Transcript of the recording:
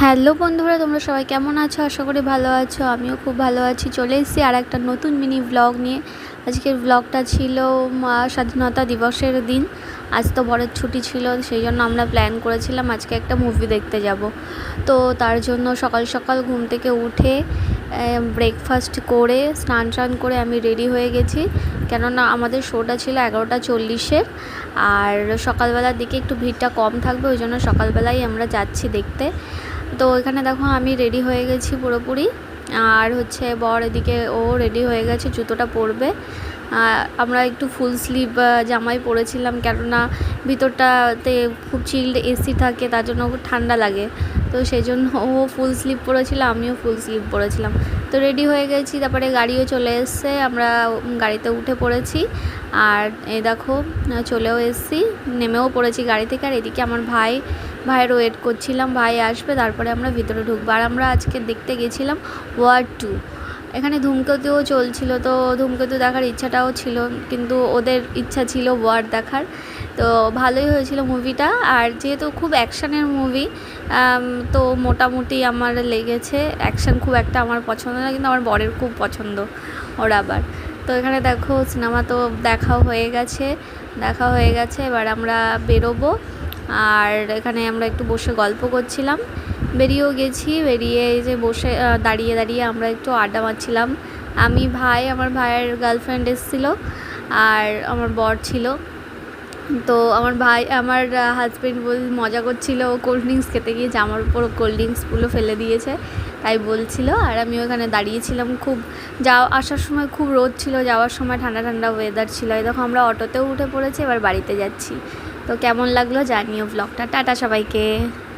Hello বন্ধুরা, তোমরা সবাই কেমন আছো? আশা করি ভালো আছো। আমিও খুব ভালো আছি। চলে এসেছি আর একটা নতুন মিনি ব্লগ নিয়ে। আজকের ব্লগটা ছিল স্বাধীনতা দিবসের দিন। আজ তো বড়ের ছুটি ছিল, সেই জন্য আমরা প্ল্যান করেছিলাম আজকে একটা মুভি দেখতে যাব। তো তার জন্য সকাল সকাল ঘুম থেকে উঠে ব্রেকফাস্ট করে স্নান করে আমি রেডি হয়ে গেছি, কেননা আমাদের শোটা ছিল 11:40-এর। আর সকালবেলার দিকে একটু ভিড়টা কম থাকবে, ওই জন্য সকালবেলাই আমরা যাচ্ছি দেখতে। তো এখানে দেখো আমি রেডি হয়ে গেছি পুরোপুরি। আর বর এদিকে ও রেডি হয়ে গেছে, জুতোটা পরবে। আমরা একটু ফুল স্লিভ জামাই পরেছিলাম, কেননা ভিতরটাতে খুব চিল্ড এসি থাকে, তার জন্য খুব ঠান্ডা লাগে। তো সেই জন্য ও ফুল স্লিভ পরেছিল, আমিও ফুল স্লিভ পরেছিলাম। তো রেডি হয়ে গেছি, তারপরে গাড়িও চলে এসছে, আমরা গাড়িতে উঠে পড়েছি। আর এই দেখো চলেও এসছি, নেমেও পড়েছি গাড়ি থেকে। আর এদিকে আমার ভাইয়ের ওয়েট করছিলাম, ভাই আসবে তারপরে আমরা ভিতরে ঢুকবো। আর আমরা আজকে দেখতে গেছিলাম ওয়ার 2। এখানে ধূমকেতুও চলছিল, তো ধূমকেতু দেখার ইচ্ছাটাও ছিল, কিন্তু ওদের ইচ্ছা ছিল ওয়ার দেখার। তো ভালোই হয়েছিল মুভিটা। আর যেহেতু খুব অ্যাকশানের মুভি, তো মোটামুটি আমার লেগেছে। অ্যাকশান খুব একটা আমার পছন্দ না, কিন্তু আমার বরের খুব পছন্দ ওর আবার। তো এখানে দেখো সিনেমা তো দেখা হয়ে গেছে, এবার আমরা বেরোবো। আর এখানে আমরা একটু বসে গল্প করছিলাম, বেরিয়েও গেছি। বেরিয়ে এই যে বসে দাঁড়িয়ে আমরা একটু আড্ডা মারছিলাম। আমি, আমার ভাইয়ের গার্লফ্রেন্ড এসেছিলো, আর আমার বর ছিল। তো আমার হাজব্যান্ড মজা করছিল, কোল্ড ড্রিঙ্কস খেতে গিয়ে জামার উপর কোল্ড ড্রিঙ্কসগুলো ফেলে দিয়েছে, তাই বলছিল। আর আমি ওখানে দাঁড়িয়েছিলাম। আসার সময় খুব রোদ ছিল, যাওয়ার সময় ঠান্ডা ঠান্ডা ওয়েদার ছিল। এই দেখো আমরা অটোতেও উঠে পড়েছি, এবার বাড়িতে যাচ্ছি। তো কেমন লাগলো জানিও ব্লগটা। টাটা সবাইকে।